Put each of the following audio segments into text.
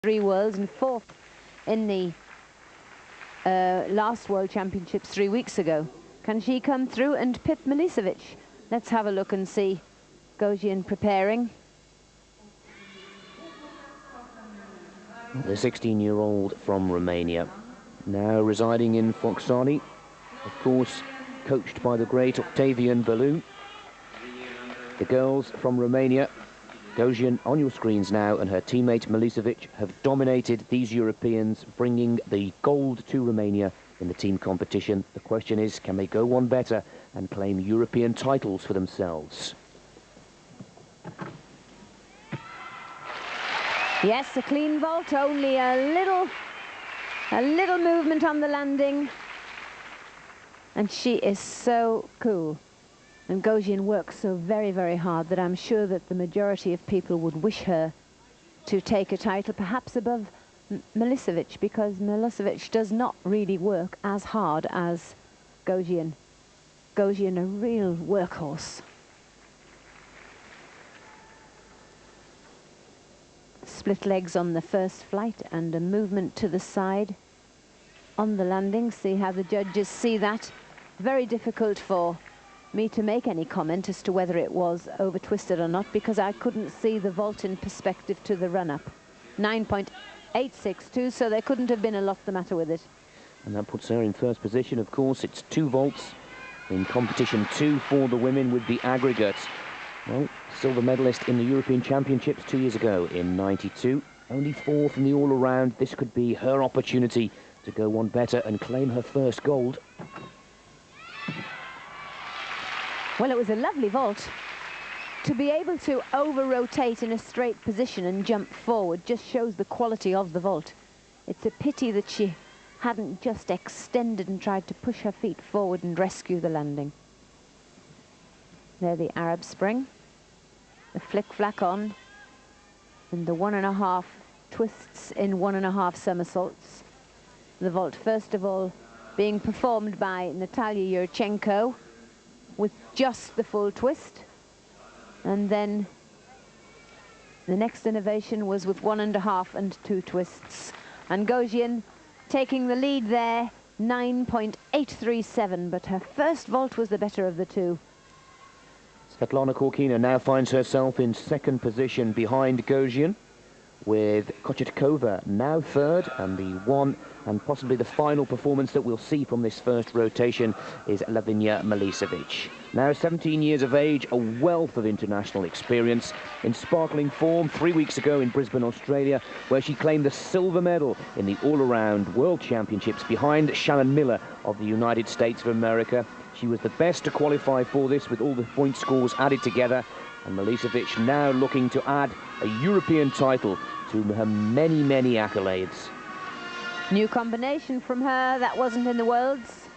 3 worlds and 4th in the last World Championships 3 weeks ago. Can she come through and pit Milicevic? Let's have a look and see. Gogian preparing. The 16-year-old from Romania, now residing in Focșani, of course coached by the great Octavian Belu. The girls from Romania, Gogian on your screens now, and her teammate Milicevic have dominated these Europeans, bringing the gold to Romania in the team competition. The question is, can they go one better and claim European titles for themselves? Yes, a clean vault, only a little movement on the landing. And she is so cool. And Gogian works so very, very hard that I'm sure that the majority of people would wish her to take a title, perhaps above Milicevic, because Milicevic does not really work as hard as Gogian. Gogian, a real workhorse. Split legs on the first flight and a movement to the side on the landing. See how the judges see that. Very difficult for me to make any comment as to whether it was over twisted or not, because I couldn't see the vault in perspective to the run-up. 9.862, so there couldn't have been a lot the matter with it. And that puts her in first position. Of course, it's 2 vaults in competition 2 for the women with the aggregate. Well, silver medalist in the European Championships 2 years ago in '92. Only 4th in the all-around. This could be her opportunity to go one better and claim her first gold. Well, it was a lovely vault. To be able to over-rotate in a straight position and jump forward just shows the quality of the vault. It's a pity that she hadn't just extended and tried to push her feet forward and rescue the landing. There, the Arab Spring, the flick-flack on, and the 1.5 twists in 1.5 somersaults. The vault, first of all, being performed by Natalia Yurchenko with just the full twist, and then the next innovation was with 1.5 and 2 twists. And Gogian taking the lead there, 9.837, but her first vault was the better of the 2. Svetlana Korkina now finds herself in second position behind Gogian, with Kochetkova now third, and the one and possibly the final performance that we'll see from this first rotation is Lavinia Milicevic. Now 17 years of age, a wealth of international experience, in sparkling form 3 weeks ago in Brisbane, Australia, where she claimed the silver medal in the all-around World Championships behind Shannon Miller of the United States of America. She was the best to qualify for this with all the point scores added together, and Milicevic now looking to add a European title to her many, many accolades. New combination from her, that wasn't in the Worlds.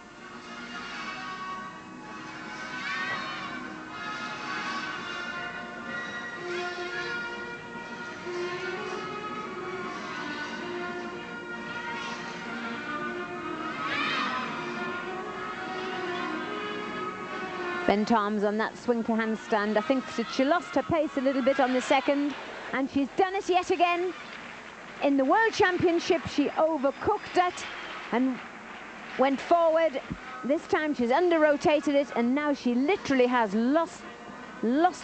Bent arms on that swing to handstand. I think that she lost her pace a little bit on the second, and she's done it yet again. In the World Championship, she overcooked it and went forward. This time she's under-rotated it, and now she literally has lost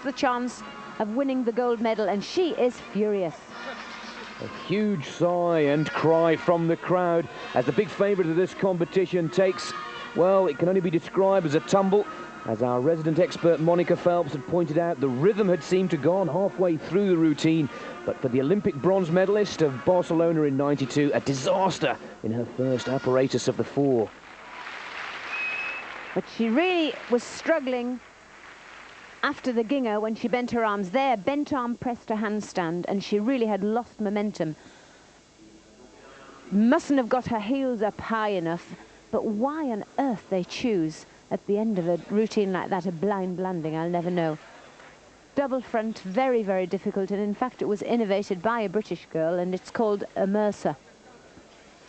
the chance of winning the gold medal, and she is furious. A huge sigh and cry from the crowd as the big favourite of this competition takes, well, it can only be described as a tumble. As our resident expert Monica Phelps had pointed out, the rhythm had seemed to go on halfway through the routine. But for the Olympic bronze medalist of Barcelona in '92, a disaster in her first apparatus of the 4. But she really was struggling after the Ginger when she bent her arms. There, bent arm pressed to handstand, and she really had lost momentum. Mustn't have got her heels up high enough, but why on earth they choose at the end of a routine like that, a blind landing, I'll never know. Double front, very, very difficult, and in fact it was innovated by a British girl, and it's called a Mercer.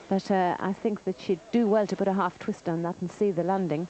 But I think that she'd do well to put a half twist on that and see the landing.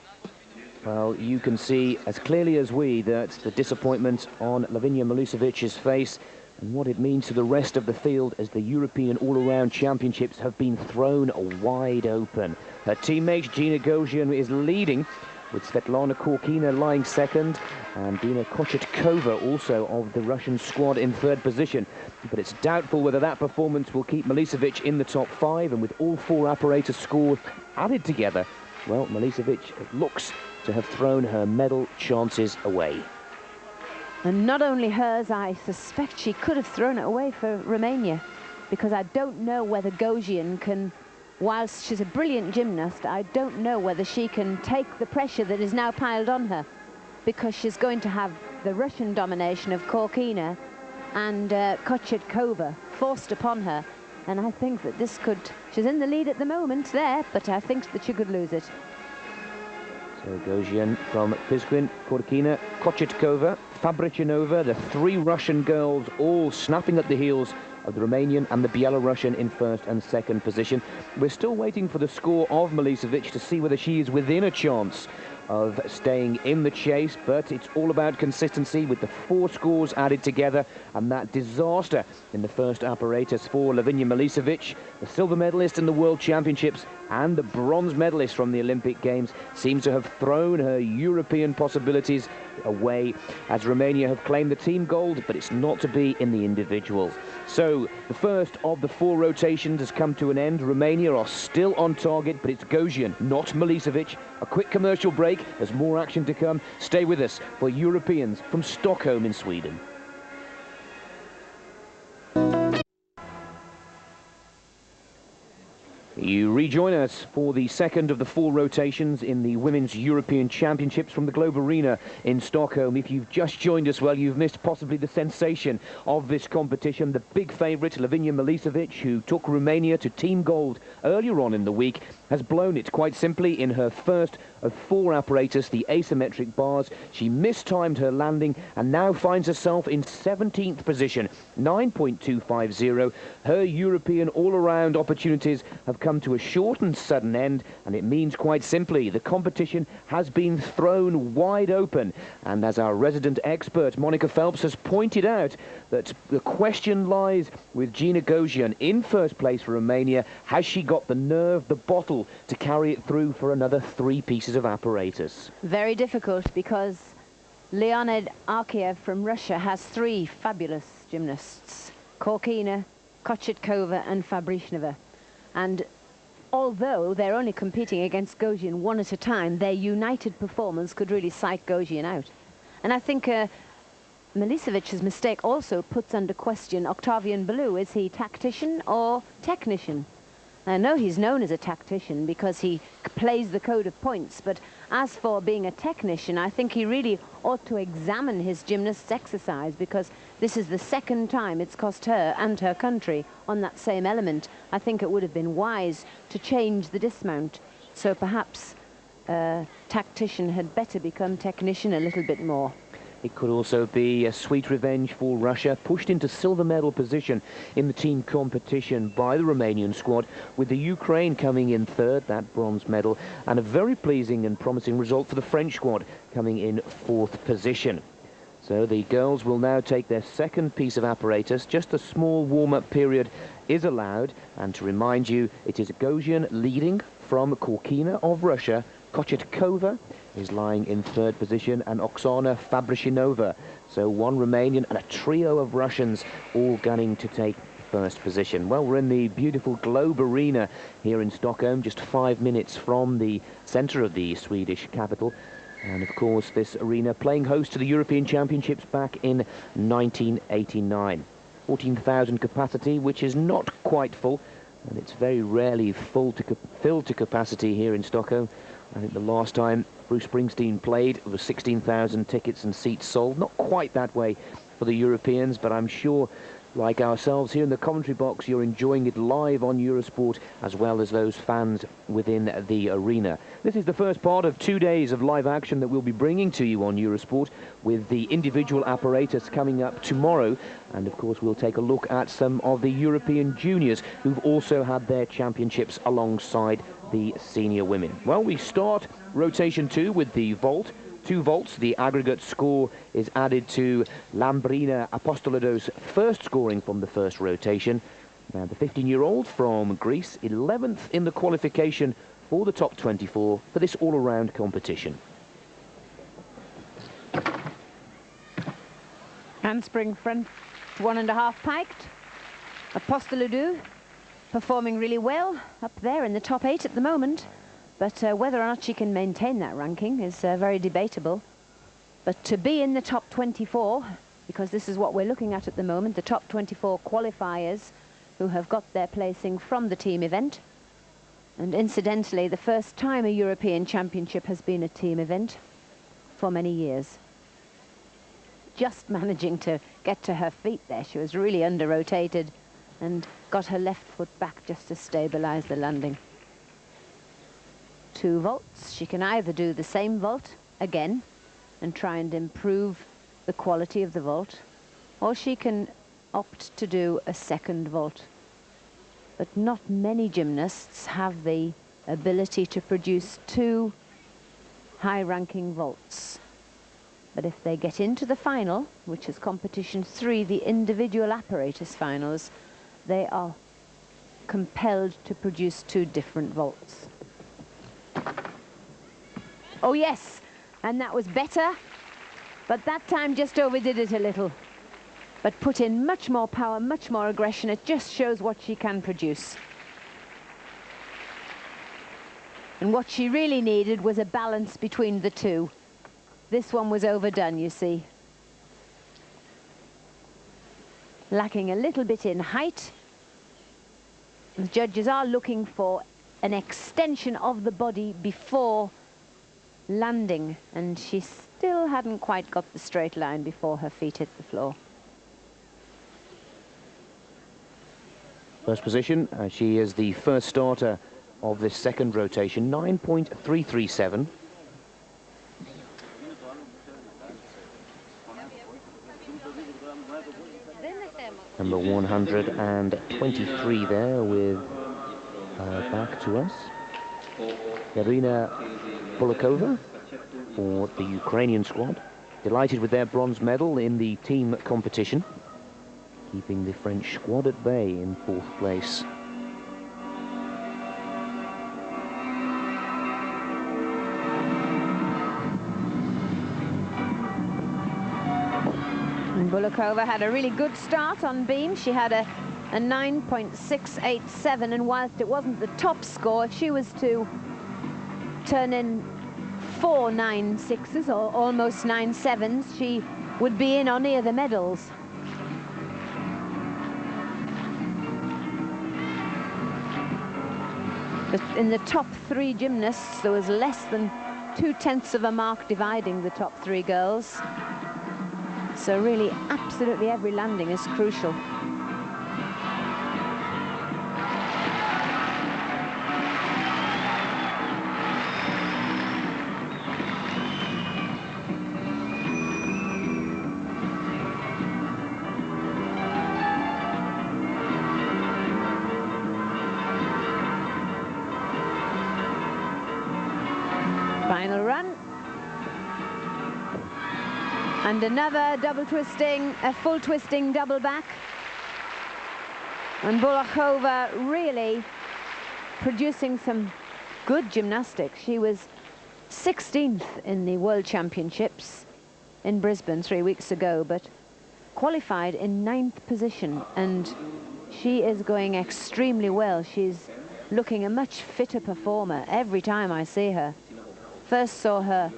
Well, you can see as clearly as we that the disappointment on Lavinia Milicevic's face and what it means to the rest of the field as the European all-around championships have been thrown wide open. Her teammate Gina Gozhian is leading, with Svetlana Korkina lying second, and Dina Kochetkova also of the Russian squad in third position. But it's doubtful whether that performance will keep Milicevic in the top 5, and with all 4 apparatus scores added together, well, Milicevic looks to have thrown her medal chances away. And not only hers, I suspect she could have thrown it away for Romania, because I don't know whether Gozhian can, whilst she's a brilliant gymnast, I don't know whether she can take the pressure that is now piled on her, because she's going to have the Russian domination of Korkina and Kochetkova forced upon her. And I think that this could, she's in the lead at the moment there, but I think that she could lose it. So Gozhian from Pizquin, Korkina, Kochetkova, Fabrichinova, the 3 Russian girls all snapping at the heels of the Romanian and the Belarusian in first and second position. We're still waiting for the score of Milicevic to see whether she is within a chance of staying in the chase, but it's all about consistency with the 4 scores added together, and that disaster in the first apparatus for Lavinia Milicevic, the silver medalist in the World Championships and the bronze medalist from the Olympic Games, seems to have thrown her European possibilities away, as Romania have claimed the team gold, but it's not to be in the individuals. So the first of the 4 rotations has come to an end. Romania are still on target, but it's Gozhian, not Milicevic. A quick commercial break. There's more action to come. Stay with us for Europeans from Stockholm in Sweden. You rejoin us for the second of the 4 rotations in the Women's European Championships from the Globe Arena in Stockholm. If you've just joined us, well, you've missed possibly the sensation of this competition. The big favourite, Lavinia Milicevic, who took Romania to team gold earlier on in the week, has blown it quite simply in her first of 4 apparatus, the asymmetric bars. She mistimed her landing and now finds herself in 17th position, 9.250. Her European all-around opportunities have come to a short and sudden end, and it means quite simply the competition has been thrown wide open. And as our resident expert Monica Phelps has pointed out, that the question lies with Gina Gozhian in first place for Romania. Has she got the nerve, the bottle, to carry it through for another 3 pieces of apparatus? Very difficult, because Leonid Arkiev from Russia has 3 fabulous gymnasts: Korkina, Kochetkova and Fabrichinova. And although they're only competing against Gozhian 1 at a time, their united performance could really psych Gozhian out. And I think Milicevic's mistake also puts under question Octavian Ballou. Is he tactician or technician? I know he's known as a tactician because he plays the code of points, but as for being a technician, I think he really ought to examine his gymnasts' exercise, because this is the 2nd time it's cost her and her country on that same element. I think it would have been wise to change the dismount, so perhaps tactician had better become technician a little bit more. It could also be a sweet revenge for Russia, pushed into silver medal position in the team competition by the Romanian squad, with the Ukraine coming in 3rd, that bronze medal, and a very pleasing and promising result for the French squad coming in 4th position. So the girls will now take their 2nd piece of apparatus. Just a small warm-up period is allowed, and to remind you, it is Gozhian leading from Korkina of Russia. Kochetkova is lying in 3rd position, and Oksana Fabrichinova. So 1 Romanian and a trio of Russians all gunning to take 1st position. Well, we're in the beautiful Globe Arena here in Stockholm, just 5 minutes from the centre of the Swedish capital. And of course, this arena playing host to the European Championships back in 1989. 14,000 capacity, which is not quite full, and it's very rarely filled to capacity here in Stockholm. I think the last time Bruce Springsteen played, there were 16,000 tickets and seats sold. Not quite that way for the Europeans, but I'm sure, like ourselves here in the commentary box, you're enjoying it live on Eurosport, as well as those fans within the arena. This is the first part of 2 days of live action that we'll be bringing to you on Eurosport, with the individual apparatus coming up tomorrow. And of course, we'll take a look at some of the European juniors who've also had their championships alongside the senior women. Well, we start rotation 2 with the vault, 2 vaults, the aggregate score is added to Lambrina Apostolido's first scoring from the first rotation. Now the 15-year-old from Greece, 11th in the qualification for the top 24 for this all-around competition. Handspring front 1.5 piked. Apostolidou performing really well up there in the top 8 at the moment. But whether or not she can maintain that ranking is very debatable. But to be in the top 24, because this is what we're looking at the moment, the top 24 qualifiers who have got their placing from the team event. And incidentally, the first time a European Championship has been a team event for many years. Just managing to get to her feet there. She was really under-rotated and got her left foot back just to stabilize the landing. 2 vaults. She can either do the same vault again and try and improve the quality of the vault, or she can opt to do a second vault. But not many gymnasts have the ability to produce 2 high-ranking vaults. But if they get into the final, which is competition 3, the individual apparatus finals, they are compelled to produce 2 different vaults. Oh yes, and that was better, but that time just overdid it a little. But put in much more power, much more aggression. It just shows what she can produce. And what she really needed was a balance between the 2. This one was overdone, you see. Lacking a little bit in height. The judges are looking for an extension of the body before landing, and she still hadn't quite got the straight line before her feet hit the floor. First position, she is the first starter of this second rotation, 9.337. Number 123 there with back to us. Irina Polakova for the Ukrainian squad. Delighted with their bronze medal in the team competition, keeping the French squad at bay in 4th place. And Bulakova had a really good start on beam. She had a 9.687, and whilst it wasn't the top score, if she was to turn in 4 9.6s or almost 9.7s, she would be in or near the medals. But in the top 3 gymnasts, there was less than 0.2 of a mark dividing the top 3 girls. So really, absolutely every landing is crucial. Final run. And another double twisting, a full twisting double back. And Bulakova really producing some good gymnastics. She was 16th in the World Championships in Brisbane 3 weeks ago, but qualified in 9th position, and she is going extremely well. She's looking a much fitter performer every time I see her. First saw her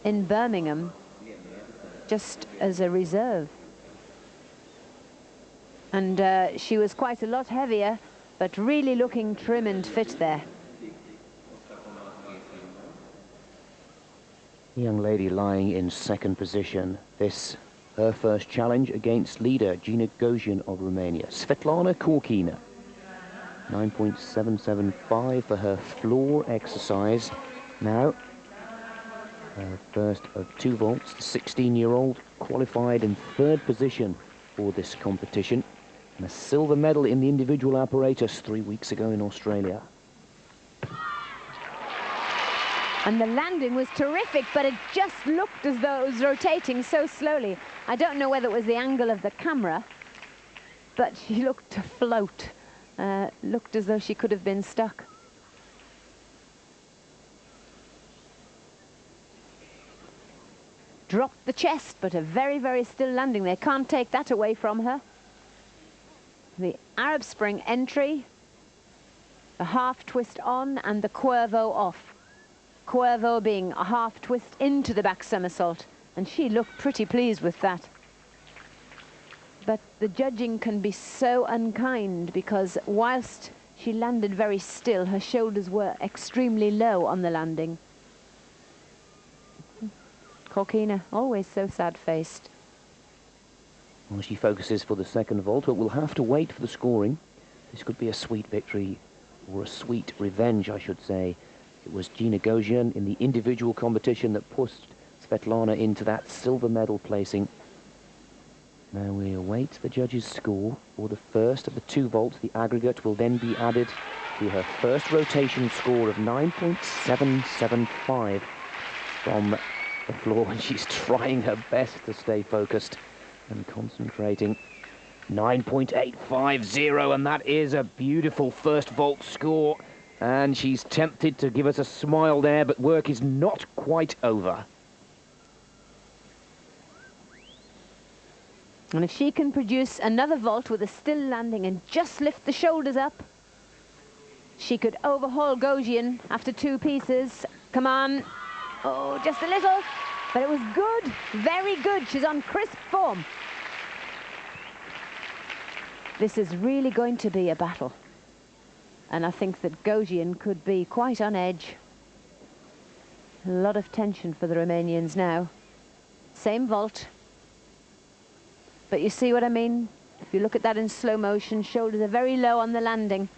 in Birmingham just as a reserve, and she was quite a lot heavier, but really looking trim and fit there. Young lady lying in 2nd position. This her first challenge against leader Gina Gosian of Romania. Svetlana Korkina, 9.775 for her floor exercise. Now first of 2 vaults, the 16-year-old qualified in 3rd position for this competition, and a silver medal in the individual apparatus 3 weeks ago in Australia. And the landing was terrific, but it just looked as though it was rotating so slowly. I don't know whether it was the angle of the camera, but she looked to float. Looked as though she could have been stuck. Dropped the chest, but a very, very still landing. They can't take that away from her. The Arab Spring entry, the half twist on and the Cuervo off. Cuervo being a half twist into the back somersault, and she looked pretty pleased with that. But the judging can be so unkind, because whilst she landed very still, her shoulders were extremely low on the landing. Corkina, always so sad-faced. Well, she focuses for the second vault, but we'll have to wait for the scoring. This could be a sweet victory, or a sweet revenge, I should say. It was Gina Gosian in the individual competition that pushed Svetlana into that silver medal placing. Now we await the judges' score for the first of the 2 vaults. The aggregate will then be added to her first rotation score of 9.775 from the floor, and she's trying her best to stay focused and concentrating. 9.850, and that is a beautiful first vault score. And she's tempted to give us a smile there, but work is not quite over. And if she can produce another vault with a still landing and just lift the shoulders up, she could overhaul Gosian after 2 pieces. Come on. Oh, just a little. But it was good. Very good. She's on crisp form. This is really going to be a battle. And I think that Gosian could be quite on edge. A lot of tension for the Romanians now. Same vault. But you see what I mean? If you look at that in slow motion, shoulders are very low on the landing.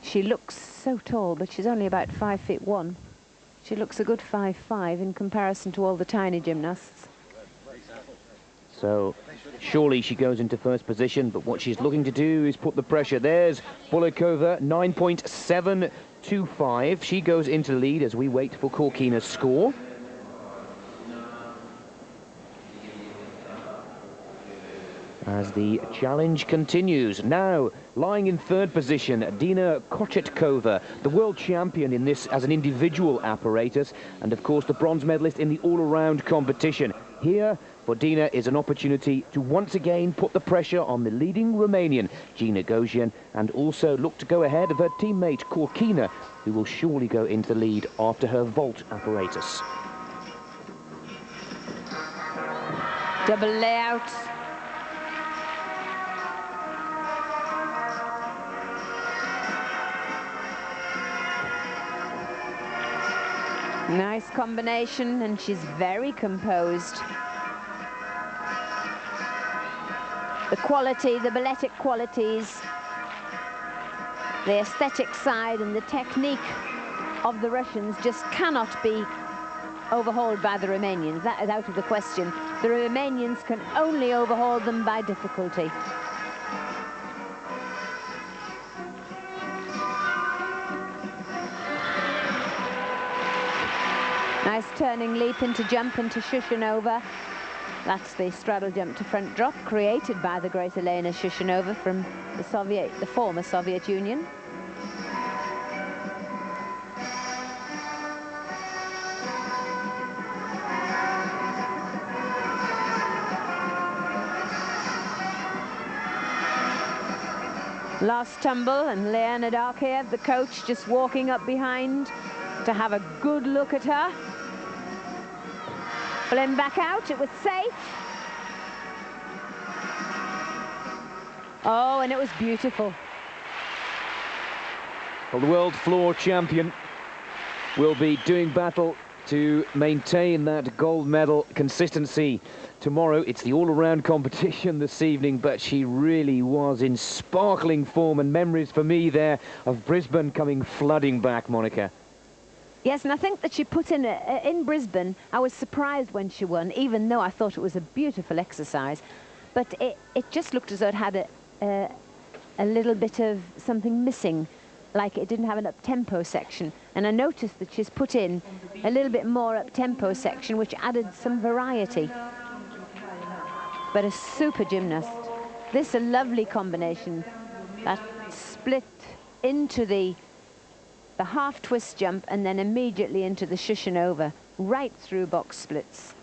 She looks so tall, but she's only about 5'1". She looks a good 5'5" in comparison to all the tiny gymnasts. So surely she goes into first position, but what she's looking to do is put the pressure. There's Bulikova, 9.725. She goes into the lead as we wait for Corkina's score. As the challenge continues. Now, lying in third position, Dina Kochetkova, the world champion in this as an individual apparatus, and of course the bronze medalist in the all-around competition. Here, for Dina, is an opportunity to once again put the pressure on the leading Romanian, Gina Gosian, and also look to go ahead of her teammate, Corkina, who will surely go into the lead after her vault apparatus. Double layout. Nice combination, and she's very composed. The quality, the balletic qualities, the aesthetic side and the technique of the Russians just cannot be overhauled by the Romanians. That is out of the question. The Romanians can only overhaul them by difficulty. Nice turning leap into jump into Shushanova. That's the straddle jump to front drop created by the great Elena Shushanova from the former Soviet Union. Last tumble, and Leonid Arkeyev, the coach, just walking up behind to have a good look at her. Pull back out, it was safe. Oh, and it was beautiful. Well, the world floor champion will be doing battle to maintain that gold medal consistency. Tomorrow, it's the all-around competition this evening, but she really was in sparkling form, and memories for me there of Brisbane coming flooding back, Monica. Yes, and I think that she put in Brisbane, I was surprised when she won, even though I thought it was a beautiful exercise. But it just looked as though it had a a little bit of something missing, like it didn't have an up-tempo section. And I noticed that she's put in a little bit more up-tempo section, which added some variety. But a super gymnast. This a lovely combination. That split into the half twist jump and then immediately into the Shushunova, right through box splits.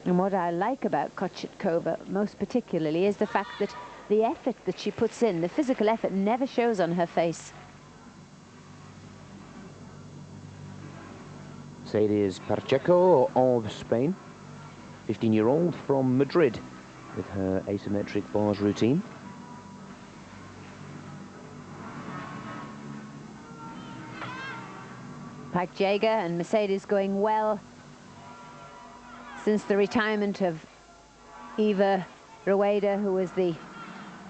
And what I like about Kochetkova most particularly is the fact that the effort that she puts in, the physical effort, never shows on her face. Mercedes Pacheco of Spain, 15-year-old from Madrid, with her asymmetric bars routine. Pike Jaeger and Mercedes going well since the retirement of Eva Rueda, who was the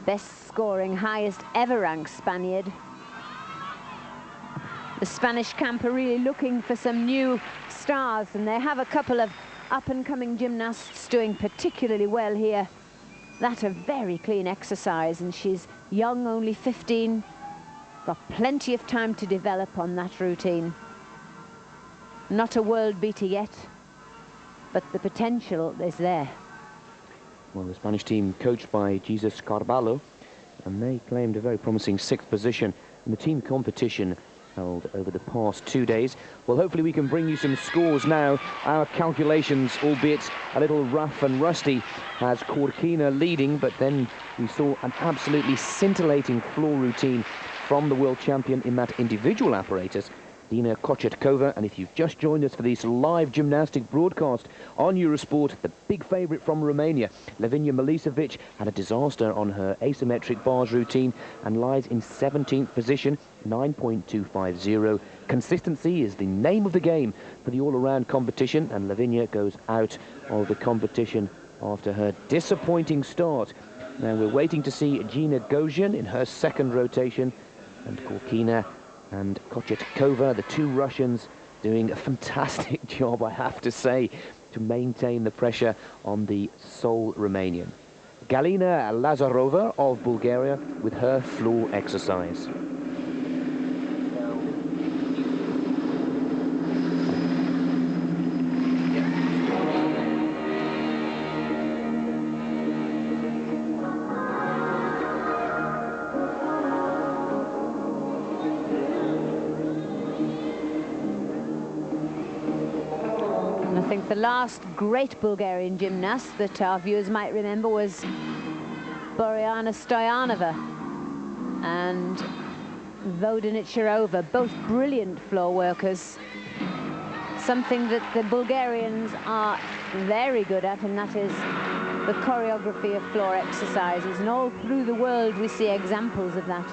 best scoring, highest ever ranked Spaniard. The Spanish camp are really looking for some new stars, and they have a couple of up-and-coming gymnasts doing particularly well here. That's a very clean exercise, and she's young, only 15. Got plenty of time to develop on that routine. Not a world beater yet, but the potential is there. Well, the Spanish team coached by Jesus Carvalho, and they claimed a very promising 6th position in the team competition held over the past 2 days. Well, hopefully we can bring you some scores now. Our calculations, albeit a little rough and rusty, has Corkina leading, but then we saw an absolutely scintillating floor routine from the world champion in that individual apparatus, Dina Kochetkova. And if you've just joined us for this live gymnastic broadcast on Eurosport, the big favourite from Romania, Lavinia Milicevic, had a disaster on her asymmetric bars routine and lies in 17th position, 9.250. Consistency is the name of the game for the all-around competition, and Lavinia goes out of the competition after her disappointing start. Now we're waiting to see Gina Gozhian in her 2nd rotation, and Corkina and Kochetkova, the 2 Russians, doing a fantastic job, I have to say, to maintain the pressure on the sole Romanian. Galina Lazarova of Bulgaria with her floor exercise. The last great Bulgarian gymnast that our viewers might remember was Boriana Stoyanova and Vodinit Shirova, both brilliant floor workers. Something that the Bulgarians are very good at, and that is the choreography of floor exercises. And all through the world we see examples of that,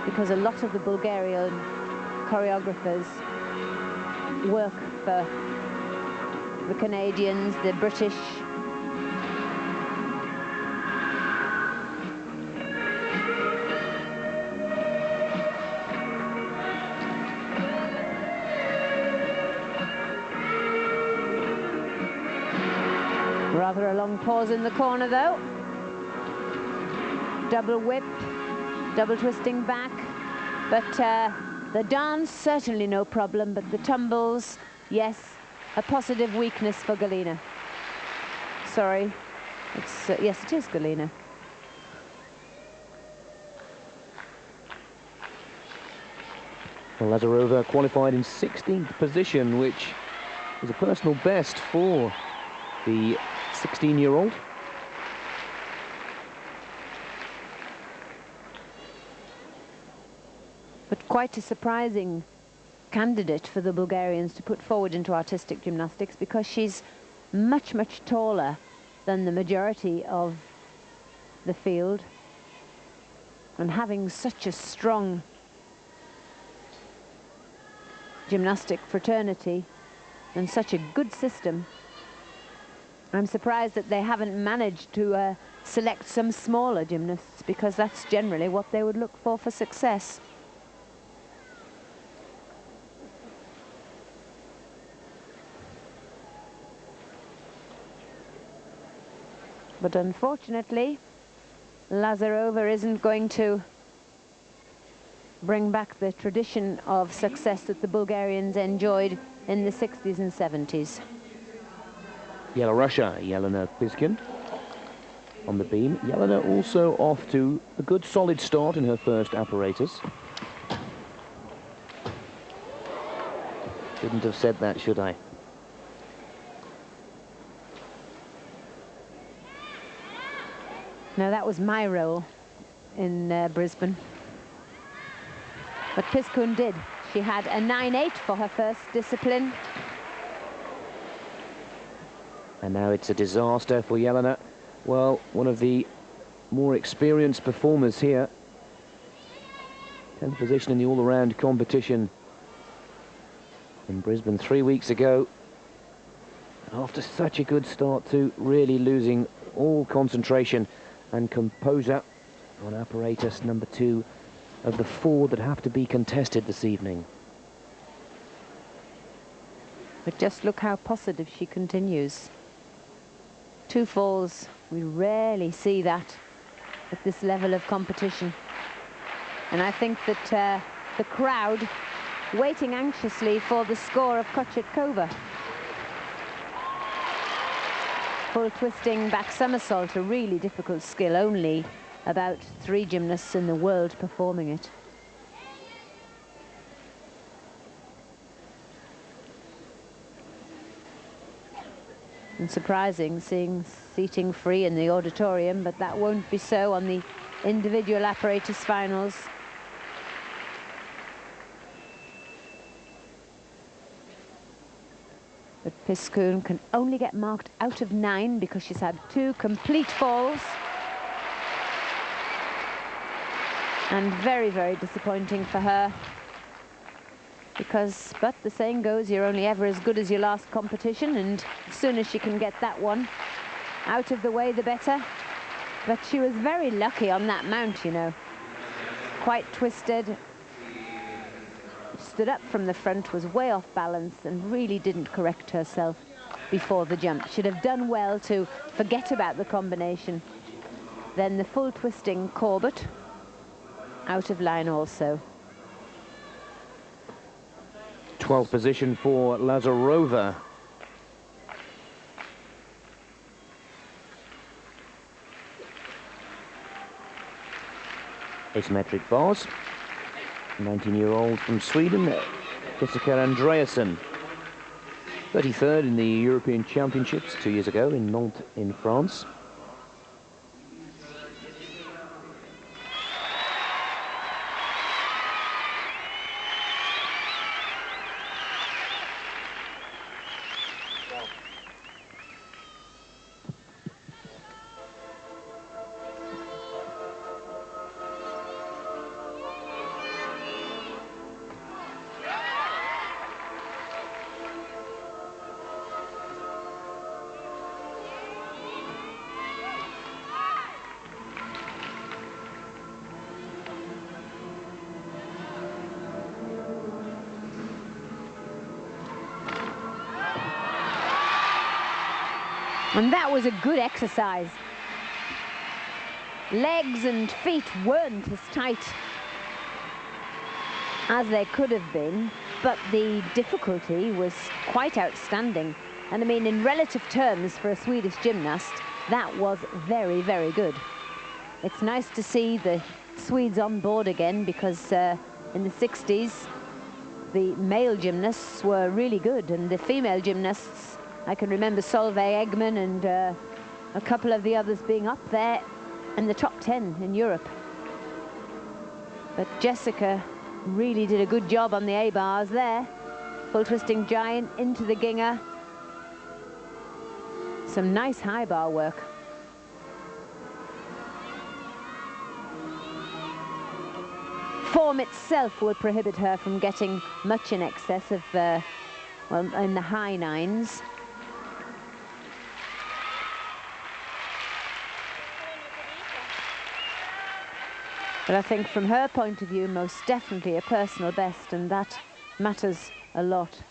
because a lot of the Bulgarian choreographers work for the Canadians, the British. Rather a long pause in the corner though. Double whip, double twisting back, but the dance certainly no problem, but the tumbles, yes, a positive weakness for Galina. Sorry, it's yes, it is Galina. Well, Lazarova qualified in 16th position, which is a personal best for the 16-year-old. But quite a surprising candidate for the Bulgarians to put forward into artistic gymnastics, because she's much, much taller than the majority of the field, and having such a strong gymnastic fraternity and such a good system, I'm surprised that they haven't managed to select some smaller gymnasts, because that's generally what they would look for success. But unfortunately, Lazarova isn't going to bring back the tradition of success that the Bulgarians enjoyed in the 60s and 70s. Yelorussia, Jelena Piskin on the beam. Jelena also off to a good solid start in her first apparatus. Shouldn't have said that, should I? No, that was my role in Brisbane. But Piskun did. She had a 9.8 for her first discipline. And now it's a disaster for Jelena. Well, one of the more experienced performers here. 10th position in the all-around competition in Brisbane 3 weeks ago. After such a good start to really losing all concentration and composure on apparatus number 2 of the 4 that have to be contested this evening. But just look how positive she continues. 2 falls, we rarely see that at this level of competition. And I think that the crowd waiting anxiously for the score of Kochetkova. Full twisting back somersault, a really difficult skill, only about 3 gymnasts in the world performing it. And surprising seeing seating free in the auditorium, but that won't be so on the individual apparatus finals. But Piskun can only get marked out of 9 because she's had 2 complete falls. And very, very disappointing for her. Because, but the saying goes, you're only ever as good as your last competition, and as soon as she can get that one out of the way, the better. But she was very lucky on that mount, you know. Quite twisted. Stood up from the front, was way off balance, and really didn't correct herself before the jump. Should have done well to forget about the combination. Then the full twisting Corbett, out of line also. 12th position for Lazarova. Asymmetric bars. 19-year-old from Sweden, Jessica Andreasson. 33rd in the European Championships 2 years ago in Nantes in France. And that was a good exercise. Legs and feet weren't as tight as they could have been, but the difficulty was quite outstanding. And I mean, in relative terms for a Swedish gymnast, that was very, very good. It's nice to see the Swedes on board again, because in the 60s, the male gymnasts were really good, and the female gymnasts, I can remember Solveig Egman and a couple of the others being up there in the top 10 in Europe. But Jessica really did a good job on the A-bars there. Full twisting giant into the Ginger. Some nice high bar work. Form itself will prohibit her from getting much in excess of, well, in the high 9s. But I think from her point of view, most definitely a personal best, and that matters a lot.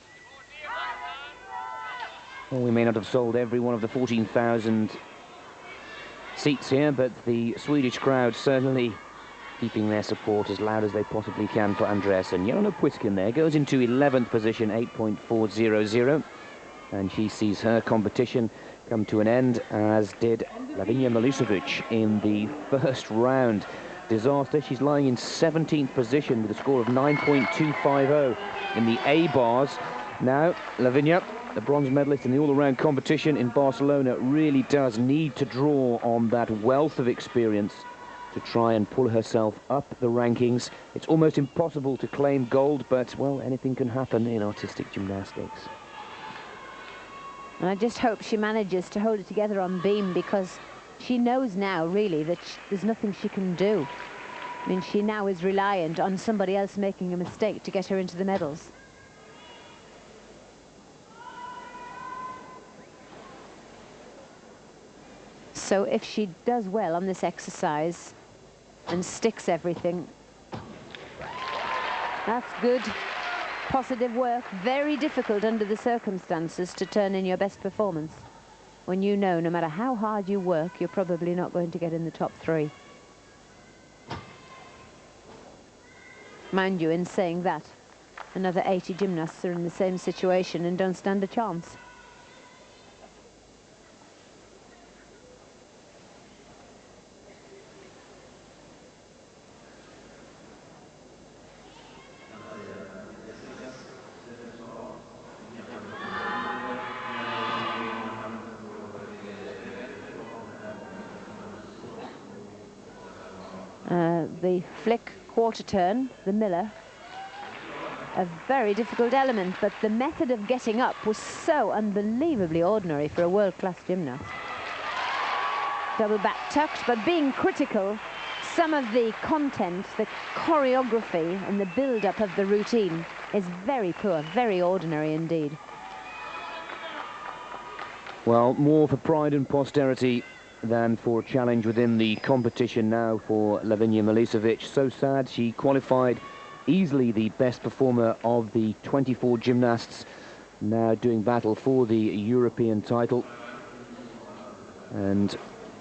Well, we may not have sold every one of the 14,000 seats here, but the Swedish crowd certainly keeping their support as loud as they possibly can for Andreasen. Jelena Puiskin there goes into 11th position, 8.400, and she sees her competition come to an end, as did Lavinia Milicevic in the first round. Disaster. She's lying in 17th position with a score of 9.250 in the A bars. Now, Lavinia, the bronze medalist in the all-around competition in Barcelona, really does need to draw on that wealth of experience to try and pull herself up the rankings. It's almost impossible to claim gold, but, well, anything can happen in artistic gymnastics. And I just hope she manages to hold it together on beam, because she knows now, really, that there's nothing she can do. I mean, she now is reliant on somebody else making a mistake to get her into the medals. So if she does well on this exercise and sticks everything, that's good, positive work. Very difficult under the circumstances to turn in your best performance when you know no matter how hard you work, you're probably not going to get in the top 3. Mind you, in saying that, another 80 gymnasts are in the same situation and don't stand a chance. The flick quarter turn, the Miller, a very difficult element, but the method of getting up was so unbelievably ordinary for a world-class gymnast. Double back tucked, but being critical, some of the content, the choreography and the build-up of the routine is very poor, very ordinary indeed. Well, more for pride and posterity than for a challenge within the competition now for Lavinia Milicevic. So sad, she qualified easily the best performer of the 24 gymnasts, now doing battle for the European title and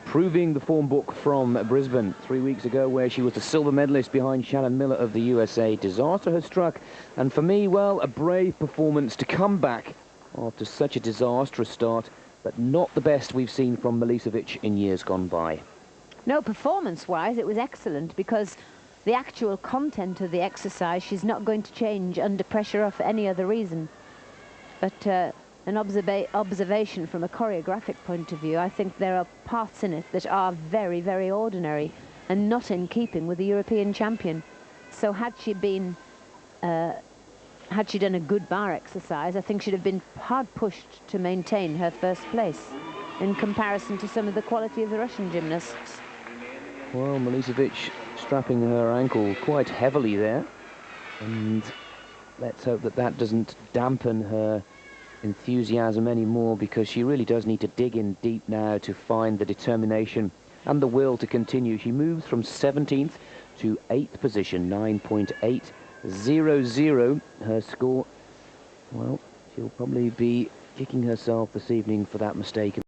proving the form book from Brisbane 3 weeks ago, where she was the silver medalist behind Shannon Miller of the USA. Disaster has struck, and for me, well, a brave performance to come back after such a disastrous start, but not the best we've seen from Milicevic in years gone by. No, performance-wise, it was excellent, because the actual content of the exercise she's not going to change under pressure or for any other reason. But an observation from a choreographic point of view, I think there are parts in it that are very, very ordinary and not in keeping with the European champion. So had she been... had she done a good bar exercise, I think she'd have been hard-pushed to maintain her first place in comparison to some of the quality of the Russian gymnasts. Well, Milicevic strapping her ankle quite heavily there, and let's hope that that doesn't dampen her enthusiasm anymore, because she really does need to dig in deep now to find the determination and the will to continue. She moves from 17th to 8th position, 9.800 her score. Well, she'll probably be kicking herself this evening for that mistake.